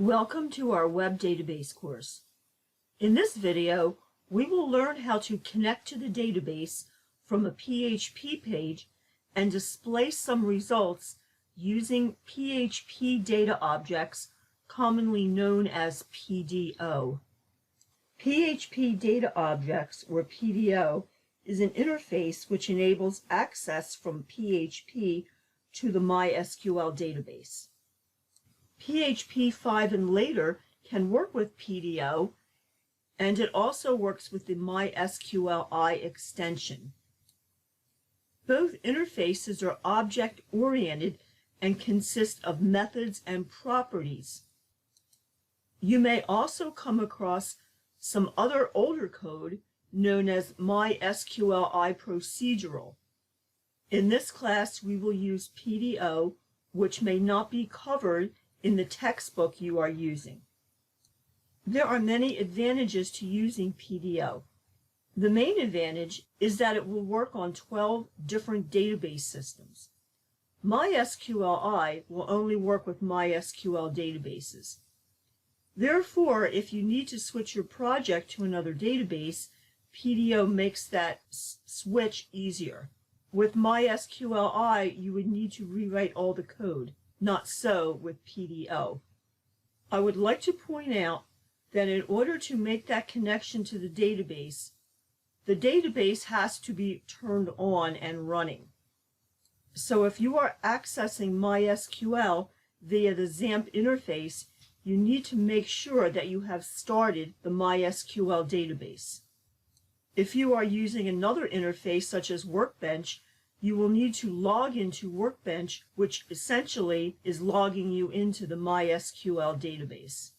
Welcome to our web database course. In this video, we will learn how to connect to the database from a PHP page and display some results using PHP Data Objects, commonly known as PDO. PHP Data Objects, or PDO, is an interface which enables access from PHP to the MySQL database. PHP 5 and later can work with PDO, and it also works with the MySQLi extension. Both interfaces are object-oriented and consist of methods and properties. You may also come across some other older code known as MySQLi procedural. In this class, we will use PDO, which may not be covered in the textbook you are using. There are many advantages to using PDO. The main advantage is that it will work on 12 different database systems. MySQLi will only work with MySQL databases. Therefore, if you need to switch your project to another database, PDO makes that switch easier. With MySQLi, you would need to rewrite all the code. Not so with PDO. I would like to point out that in order to make that connection to the database has to be turned on and running. So if you are accessing MySQL via the XAMPP interface, you need to make sure that you have started the MySQL database. If you are using another interface such as Workbench, you will need to log into Workbench, which essentially is logging you into the MySQL database.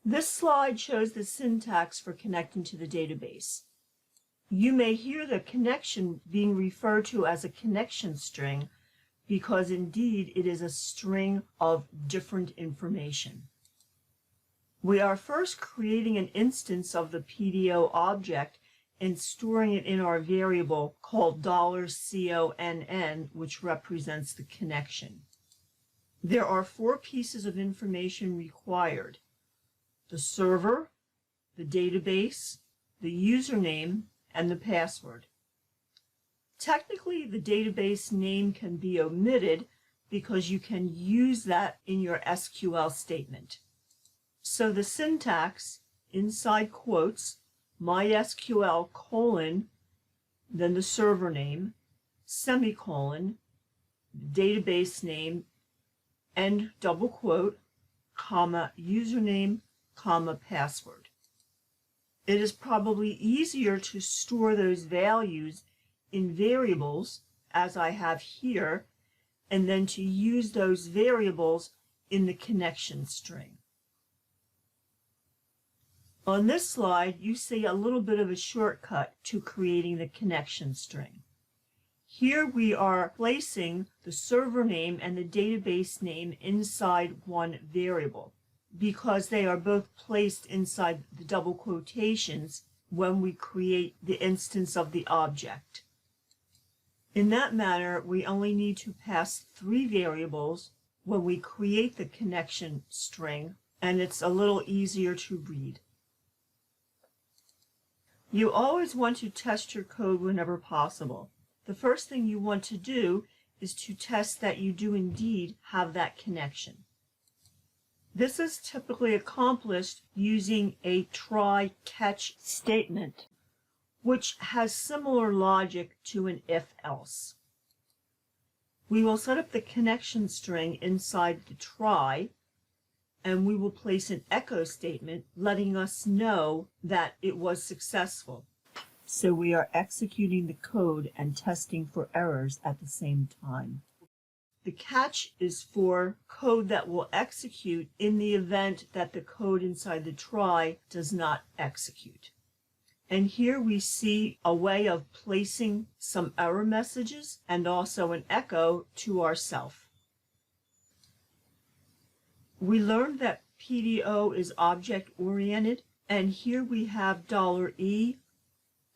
This slide shows the syntax for connecting to the database. You may hear the connection being referred to as a connection string because indeed it is a string of different information. We are first creating an instance of the PDO object and storing it in our variable called $CONN, which represents the connection. There are 4 pieces of information required: the server, the database, the username, and the password. Technically, the database name can be omitted because you can use that in your SQL statement. So the syntax, inside quotes, MySQL : then the server name, semicolon, database name, end double quote, comma, username, comma, password. It is probably easier to store those values in variables, as I have here, and then to use those variables in the connection string. On this slide, you see a little bit of a shortcut to creating the connection string. Here we are placing the server name and the database name inside one variable because they are both placed inside the double quotations when we create the instance of the object. In that manner, we only need to pass 3 variables when we create the connection string, and it's a little easier to read. You always want to test your code whenever possible. The first thing you want to do is to test that you do indeed have that connection. This is typically accomplished using a try-catch statement, which has similar logic to an if-else. We will set up the connection string inside the try, and we will place an echo statement letting us know that it was successful. So we are executing the code and testing for errors at the same time. The catch is for code that will execute in the event that the code inside the try does not execute. And here we see a way of placing some error messages and also an echo to ourselves. We learned that PDO is object-oriented, and here we have $E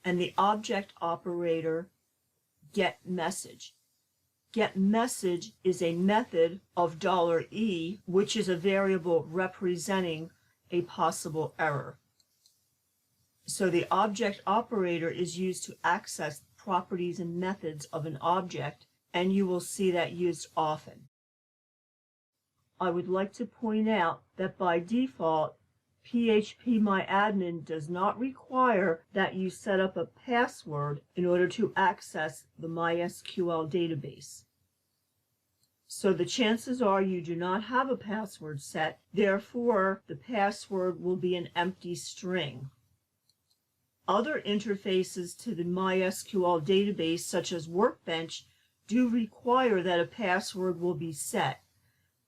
and the object operator getMessage. getMessage is a method of $E, which is a variable representing a possible error. So the object operator is used to access properties and methods of an object, and you will see that used often. I would like to point out that by default, PHPMyAdmin does not require that you set up a password in order to access the MySQL database. So the chances are you do not have a password set, therefore the password will be an empty string. Other interfaces to the MySQL database, such as Workbench, do require that a password will be set.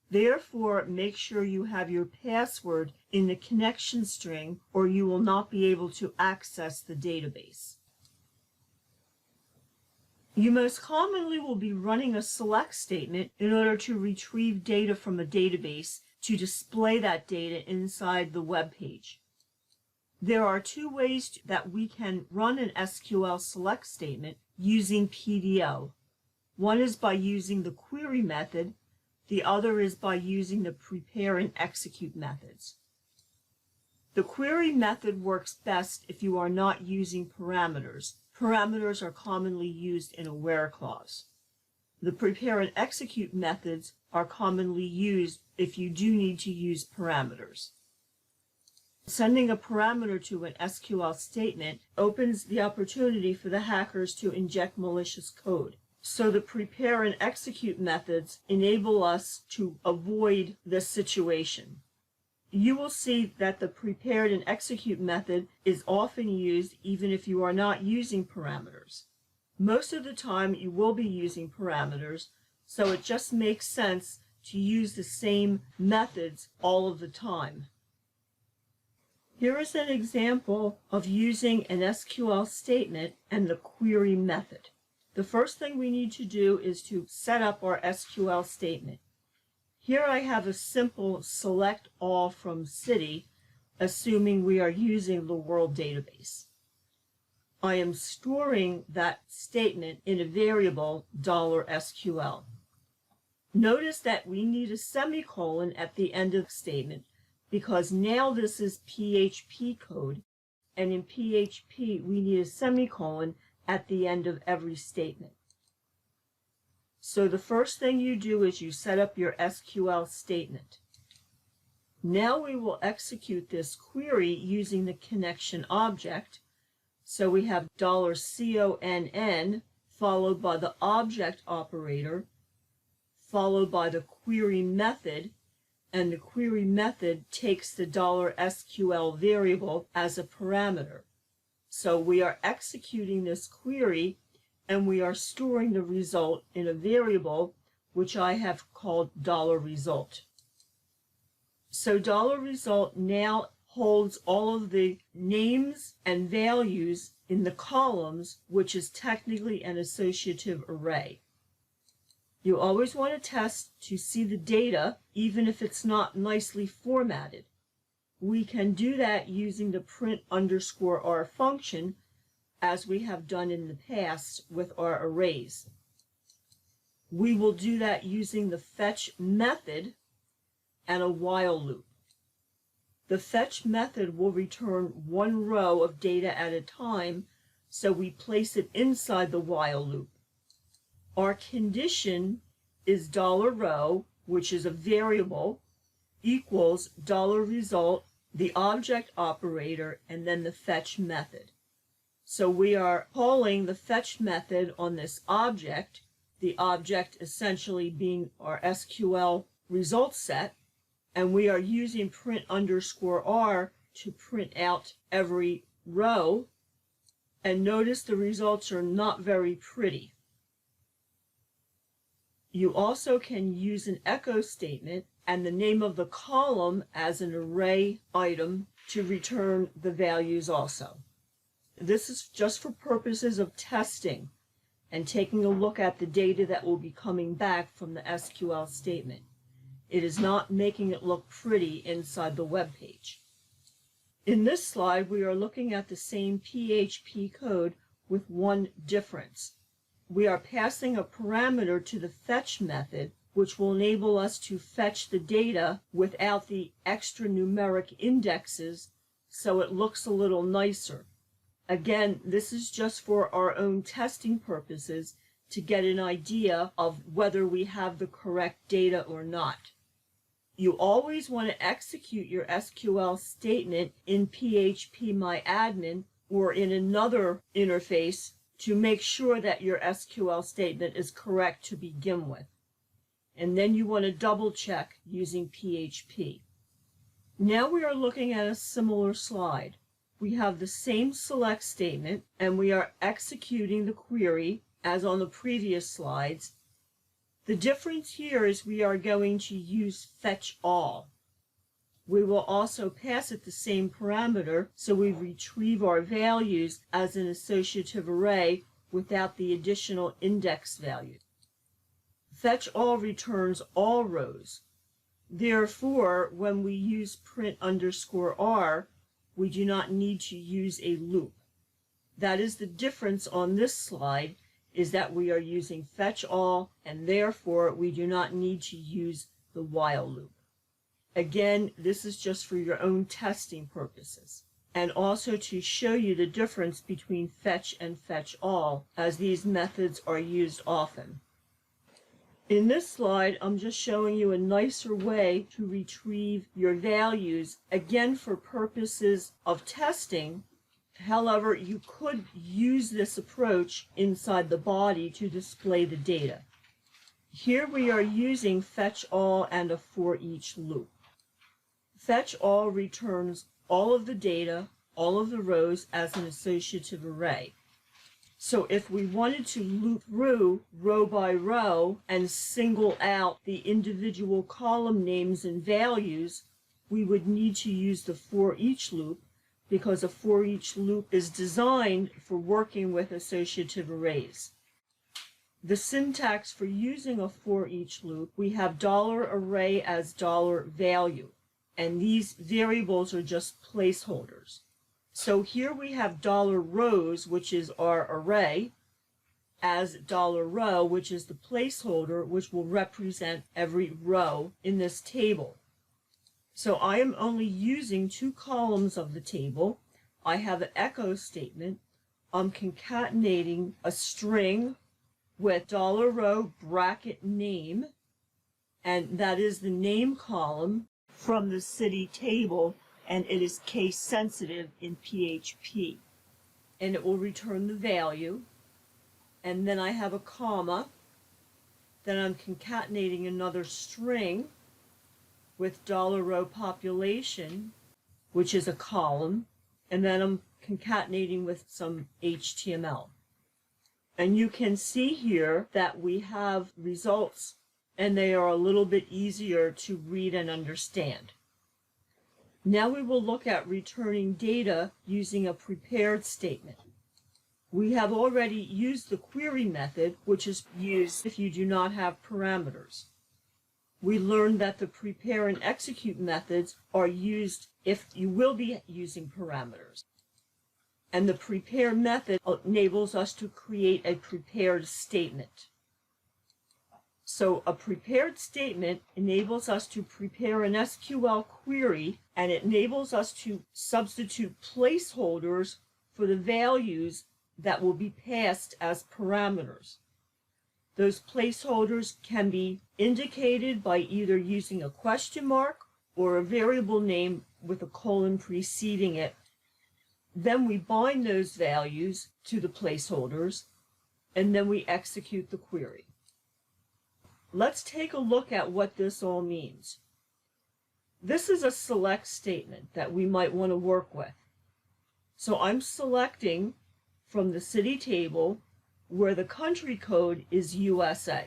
Therefore, make sure you have your password in the connection string, or you will not be able to access the database. You most commonly will be running a select statement in order to retrieve data from a database to display that data inside the web page. There are two ways that we can run an SQL select statement using PDO. One is by using the query method. The other is by using the prepare and execute methods. The query method works best if you are not using parameters. Parameters are commonly used in a where clause. The prepare and execute methods are commonly used if you do need to use parameters. Sending a parameter to an SQL statement opens the opportunity for the hackers to inject malicious code. So the prepare and execute methods enable us to avoid this situation. You will see that the prepared and execute method is often used even if you are not using parameters. Most of the time you will be using parameters, so it just makes sense to use the same methods all of the time. Here is an example of using an SQL statement and the query method. The first thing we need to do is to set up our SQL statement. Here I have a simple select all from city, assuming we are using the world database. I am storing that statement in a variable $SQL. Notice that we need a semicolon at the end of the statement because now this is PHP code, and in PHP we need a semicolon at the end of every statement. So the first thing you do is you set up your SQL statement. Now we will execute this query using the connection object. So we have $CONN followed by the object operator, followed by the query method, and the query method takes the $SQL variable as a parameter. So we are executing this query and we are storing the result in a variable which I have called $result. So $result now holds all of the names and values in the columns, which is technically an associative array. You always want to test to see the data, even if it's not nicely formatted. We can do that using the print_r function, as we have done in the past with our arrays. We will do that using the fetch method and a while loop. The fetch method will return one row of data at a time, so we place it inside the while loop. Our condition is $row, which is a variable, equals $result, the object operator, and then the fetch method. So we are calling the fetch method on this object, the object essentially being our SQL result set, and we are using print_r to print out every row. And notice the results are not very pretty. You also can use an echo statement and the name of the column as an array item to return the values also. This is just for purposes of testing and taking a look at the data that will be coming back from the SQL statement. It is not making it look pretty inside the web page. In this slide, we are looking at the same PHP code with one difference. we are passing a parameter to the fetch method, which will enable us to fetch the data without the extra numeric indexes, so it looks a little nicer. Again, this is just for our own testing purposes to get an idea of whether we have the correct data or not. You always want to execute your SQL statement in PHP or in another interface to make sure that your SQL statement is correct to begin with. And then you want to double check using PHP. Now we are looking at a similar slide. We have the same select statement and we are executing the query as on the previous slides. The difference here is we are going to use fetch all. We will also pass it the same parameter, so we retrieve our values as an associative array without the additional index value. Fetch all returns all rows. Therefore, when we use print_r, we do not need to use a loop. That is the difference on this slide, is that we are using fetch all, and therefore we do not need to use the while loop. Again, this is just for your own testing purposes, and also to show you the difference between fetch and fetch all, as these methods are used often. In this slide, I'm just showing you a nicer way to retrieve your values, again for purposes of testing. However, you could use this approach inside the body to display the data. Here we are using fetch all and a for each loop. Fetch all returns all of the data, all of the rows as an associative array. So if we wanted to loop through row by row and single out the individual column names and values, we would need to use the for each loop, because a for each loop is designed for working with associative arrays. The syntax for using a for each loop, we have $array as $value, and these variables are just placeholders. So here we have $rows, which is our array, as $row, which is the placeholder, which will represent every row in this table. So I am only using 2 columns of the table. I have an echo statement. I'm concatenating a string with $row bracket name, and that is the name column from the city table, and it is case sensitive in PHP. And it will return the value. And then I have a comma. Then I'm concatenating another string with $row population, which is a column, and then I'm concatenating with some HTML. And you can see here that we have results, and they are a little bit easier to read and understand. Now we will look at returning data using a prepared statement. We have already used the query method, which is used if you do not have parameters. We learned that the prepare and execute methods are used if you will be using parameters. And the prepare method enables us to create a prepared statement. So a prepared statement enables us to prepare an SQL query, and it enables us to substitute placeholders for the values that will be passed as parameters. Those placeholders can be indicated by either using a question mark or a variable name with a colon preceding it. Then we bind those values to the placeholders, and then we execute the query. Let's take a look at what this all means. This is a select statement that we might want to work with. So I'm selecting from the city table where the country code is USA.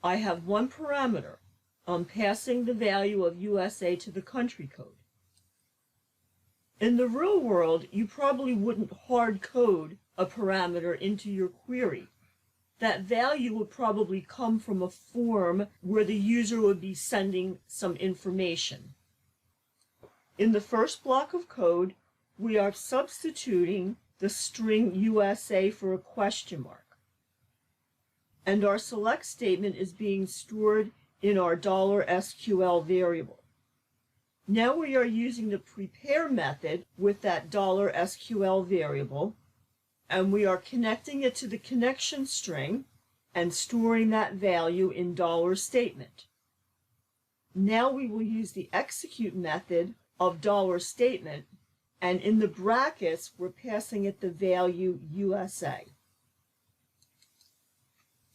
I have one parameter. I'm passing the value of USA to the country code. In the real world, you probably wouldn't hard code a parameter into your query. That value would probably come from a form where the user would be sending some information. In the first block of code, we are substituting the string USA for a question mark. and our select statement is being stored in our $SQL variable. Now we are using the prepare method with that $SQL variable, and we are connecting it to the connection string and storing that value in $statement. Now we will use the execute method of $statement, and in the brackets we're passing it the value USA.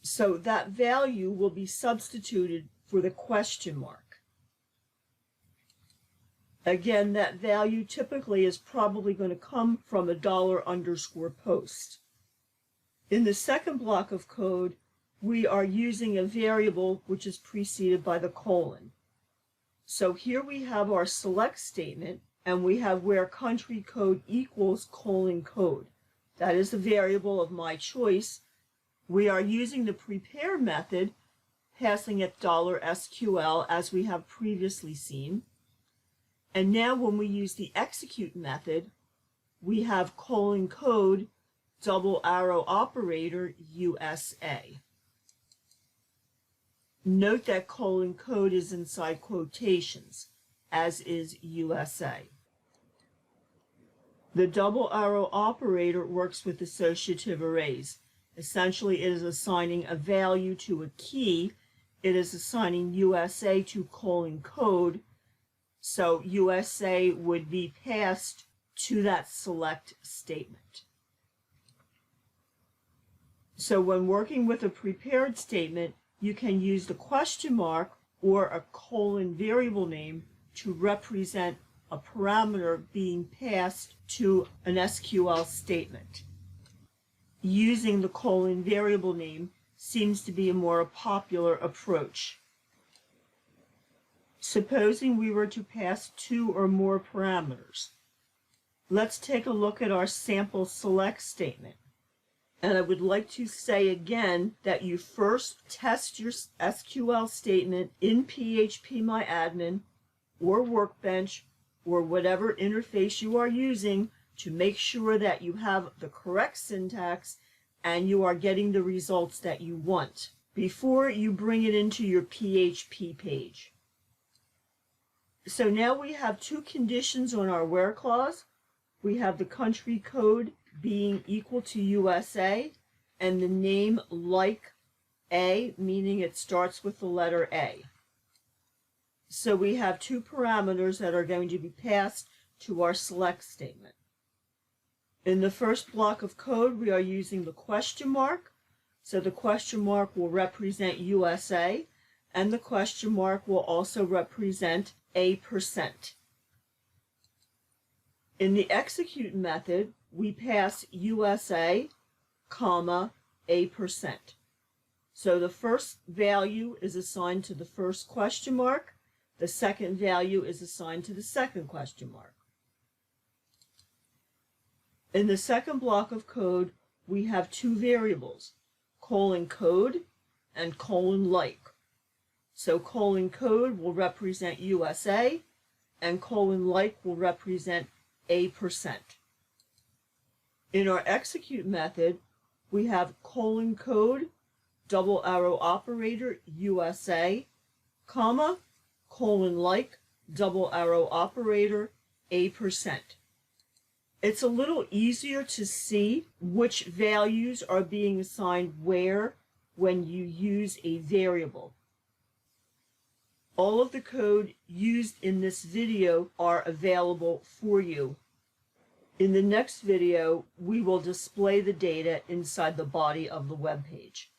So that value will be substituted for the question mark. Again, that value typically is probably going to come from a $_post. In the second block of code, we are using a variable which is preceded by the colon. So here we have our select statement, and we have where country code equals :code. That is the variable of my choice. We are using the prepare method, passing it $SQL as we have previously seen. And now when we use the execute method, we have :code, $USA. Note that :code is inside quotations, as is USA. The $operator works with associative arrays. Essentially, it is assigning a value to a key. It is assigning USA to :code, so USA would be passed to that select statement. So when working with a prepared statement, you can use the question mark or a colon variable name to represent a parameter being passed to an SQL statement. Using the colon variable name seems to be a more popular approach. Supposing we were to pass 2 or more parameters. Let's take a look at our sample select statement. And I would like to say again that you first test your SQL statement in PHPMyAdmin or Workbench or whatever interface you are using to make sure that you have the correct syntax and you are getting the results that you want before you bring it into your PHP page. So now we have 2 conditions on our where clause. We have the country code being equal to USA and the name like A, meaning it starts with the letter A. So we have 2 parameters that are going to be passed to our select statement. In the first block of code, we are using the question mark. So the question mark will represent USA, and the question mark will also represent %. In the execute method, we pass USA, comma, %. So the first value is assigned to the first question mark. The second value is assigned to the second question mark. In the second block of code, we have 2 variables, :code and :like. So :code will represent USA and :like will represent %. In our execute method, we have :code, $operator, USA, comma, :like, $operator, %. It's a little easier to see which values are being assigned where when you use a variable. All of the code used in this video are available for you. In the next video, we will display the data inside the body of the web page.